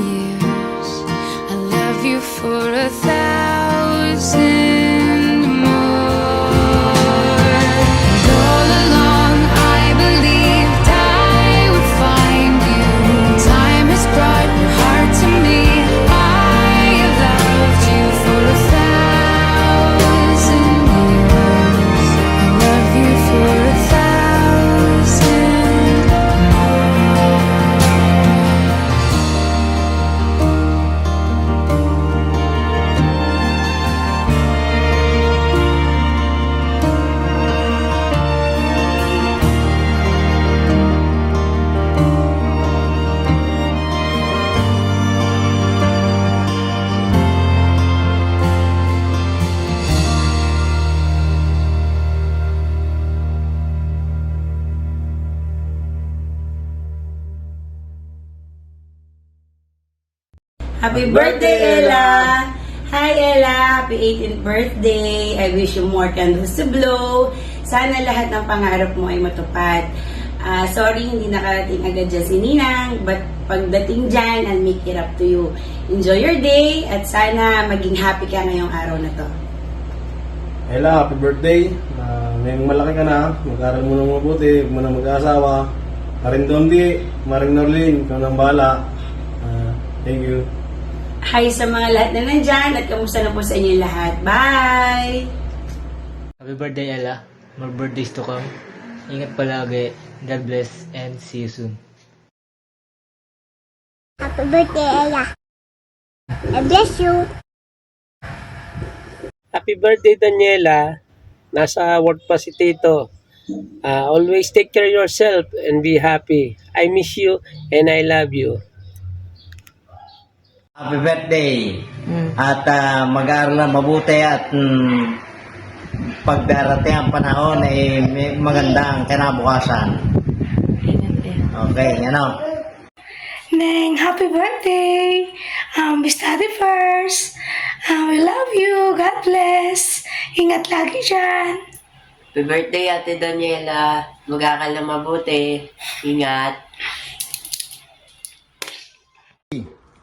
years. I love you for 1,000 more. And all along I believed I would find you. Time has brought your heart to me. I have loved you for 1,000 years. I love you for 1,000 more. Happy birthday, Ella! Hi, Ella! Happy 18th birthday! I wish you more candles to blow. Sana lahat ng pangarap mo ay matupad. Sorry, hindi nakarating agad dyan si Ninang, but pagdating dyan, I'll make it up to you. Enjoy your day, at sana maging happy ka ngayong araw na to. Ella, happy birthday. Ngayong malaki ka na, mag-aral mo ng mabuti, huwag mo na mag-asawa. Maring Dondi, Maring Norlin, ikaw nang bahala. Thank you. Hi sa mga lahat na nandyan, at kamusta na po sa inyo lahat. Bye! Happy birthday, Ella. More birthdays to come. Ingat palagi. God bless and see you soon. Happy birthday, Ella. I bless you. Happy birthday, Daniela. Nasa work pa si Tito. Always take care of yourself and be happy. I miss you and I love you. Happy birthday! At mag-aaral na mabuti at pagdarating ang panahon ay may magandang kinabukasan. Okay, ano? Neng, happy birthday! Be study first. We love you. God bless. Ingat lagi dyan. Happy birthday, Ate Daniela. Mag-aaral na mabuti. Ingat.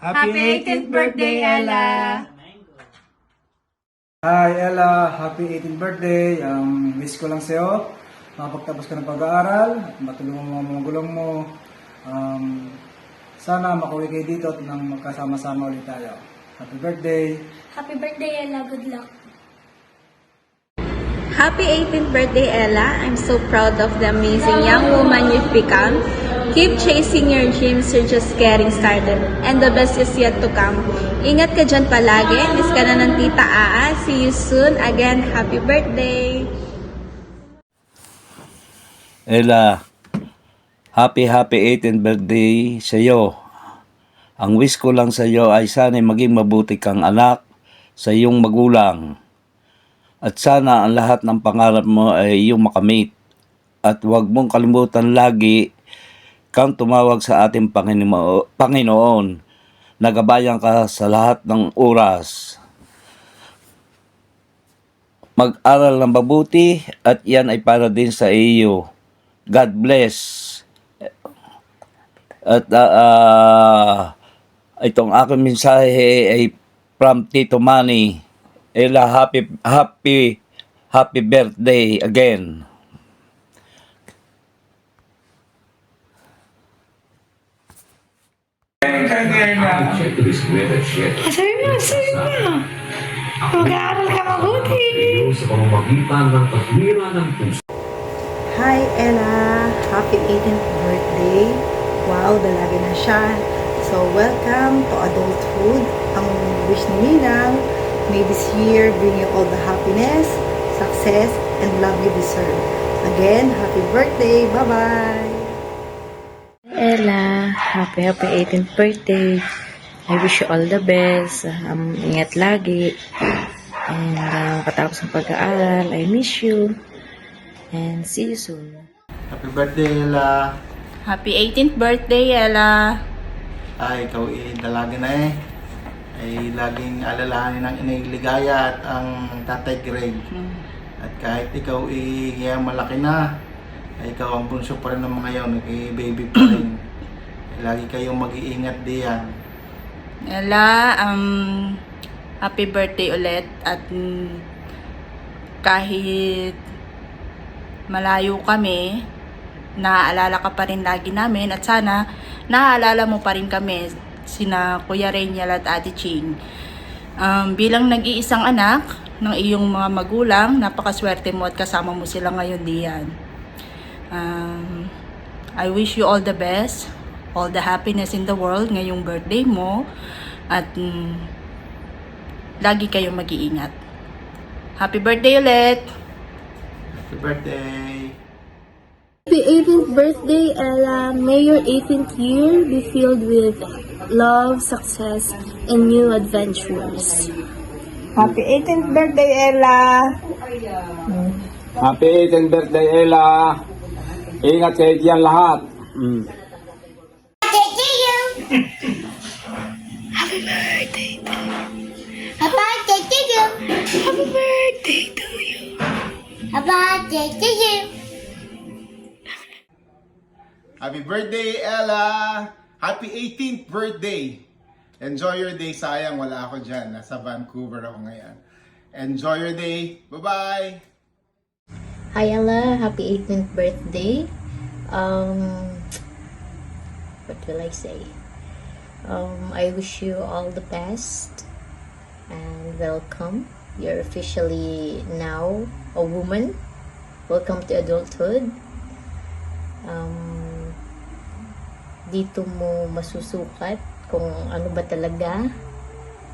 Happy 18th birthday, Ella! Hi, Ella! Happy 18th birthday! Wish ko lang sa'yo, makapagtapos ka ng pag-aaral, at matulungan mo ang mga magulang mo. Sana makauwi kayo dito at nang magkasama-sama ulit tayo. Happy birthday! Happy birthday, Ella. Good luck. Happy 18th birthday, Ella. I'm so proud of the amazing young woman you've become. Keep chasing your dreams, you're just getting started. And the best is yet to come. Ingat ka dyan palagi. Miss ka na ng Tita Aa. See you soon. Again, happy birthday. Ella, happy 18th birthday sa iyo. Ang wish ko lang sa iyo ay sana maging mabuti kang anak sa iyong magulang. At sana ang lahat ng pangarap mo ay iyong makamit. At huwag mong kalimutan lagi kang tumawag sa ating Panginoon. Nagabayan ka sa lahat ng oras. Mag-aral ng mabuti at yan ay para din sa iyo. God bless. At itong aking mensahe ay from Tito Manny. Ella, happy birthday again. Sabi mo. Mag-aaral ka mabuti. Hi, Ella. Happy 18th birthday. Wow, dalaga na siya. So, welcome to adulthood. Ang wish ni Ninang, may this year bring you all the happiness, success, and love you deserve. Again, happy birthday. Bye-bye. Ella, happy 18th birthday. I wish you all the best. Ingat lagi. And katapos ng pag-aaral, I miss you. And see you soon. Happy birthday, Ella. Happy 18th birthday, Ella. Ikaw dalaga na ay laging alalahanin ng inay Ligaya at ang tatay Greg. At kahit ikaw malaki na, ay ikaw ang bunso pa rin ng mga yaon, baby pa rin. Lagi kayong mag-iingat diyan. Ella, happy birthday ulit at kahit malayo kami, naaalala ka pa rin lagi namin at sana naaalala mo pa rin kami, sina Kuya Renyal at Ate Ching. Bilang nag-iisang anak ng iyong mga magulang, napakaswerte mo at kasama mo sila ngayon diyan. I wish you all the best, all the happiness in the world ngayong birthday mo at lagi kayong mag-iingat. Happy birthday ulit! Happy birthday! Happy 18th birthday, Ella! May your 18th year be filled with love, success, and new adventures. Happy 18th birthday, Ella! Happy 18th birthday, Ella. Ingat kayo diyan lahat. Happy birthday to you. Happy birthday to you. Happy birthday to you. Happy birthday to you. Happy birthday, Ella! Happy 18th birthday! Enjoy your day. Sayang, wala ako dyan. Nasa Vancouver ako ngayon. Enjoy your day. Bye-bye! Hi Ella, happy 18th birthday. What will I say? I wish you all the best and welcome. You're officially now a woman. Welcome to adulthood. Dito mo masusukat kung ano ba talaga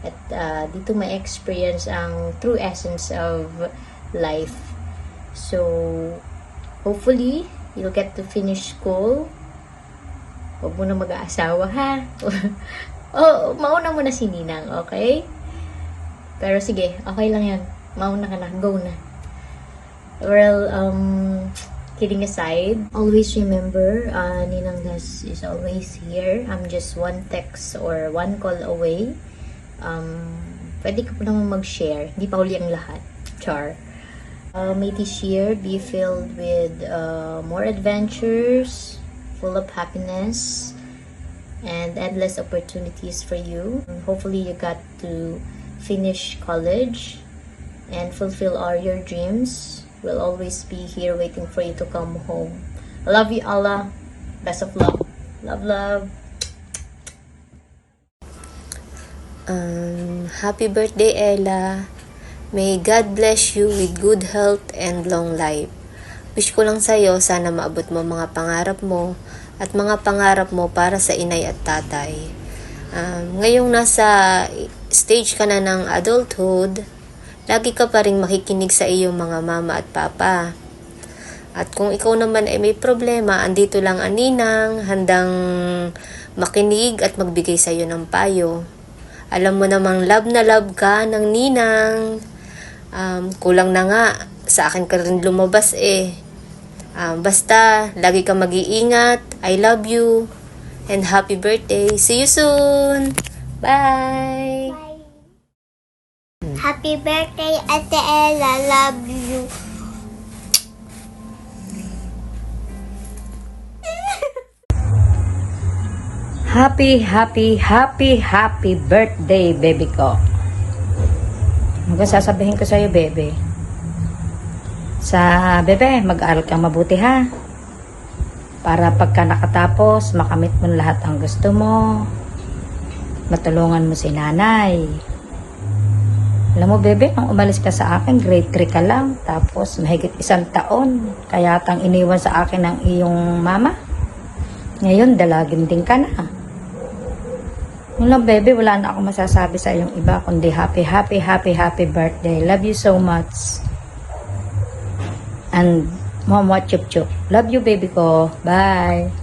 at dito may experience ang true essence of life. So, hopefully, you'll get to finish school. Huwag mo na mag-aasawa, ha? Mauna mo na si Ninang, okay? Pero sige, okay lang yan. Mauna ka na, go na. Well, kidding aside, always remember, Ninang is always here. I'm just one text or one call away. Pwede ka po naman mag-share. Hindi pa huli ang lahat. Char. May this year be filled with more adventures, full of happiness, and endless opportunities for you. Hopefully you got to finish college and fulfill all your dreams. We'll always be here waiting for you to come home. I love you, Allah. Best of luck. Love, love. Happy birthday, Ella. May God bless you with good health and long life. Wish ko lang sa'yo, sana maabot mo mga pangarap mo at mga pangarap mo para sa inay at tatay. Ngayong nasa stage ka na ng adulthood, lagi ka pa rin makikinig sa iyong mga mama at papa. At kung ikaw naman ay may problema, andito lang ang ninang, handang makinig at magbigay sa iyo ng payo. Alam mo namang love na love ka ng ninang. Kulang na nga, sa akin ka rin lumabas eh. Basta, lagi ka mag-iingat. I love you. And happy birthday. See you soon. Bye. Happy birthday, Ate Ella. Love you. Happy birthday, baby ko. Ano sasabihin ko sa'yo, bebe? Bebe, mag-aral kang mabuti, ha? Para pagka nakatapos, makamit mo lahat ang gusto mo. Matulungan mo si nanay. Alam mo, bebe, nung umalis ka sa akin, grade 3 ka lang. Tapos, mahigit 1 taon. Kaya tang iniwan sa akin ng iyong mama. Ngayon, dalagin din ka na. Yun lang, bebe, wala na ako masasabi sa iyong iba, kundi happy birthday. Love you so much. And, Mama Chup Chup. Love you, baby ko. Bye.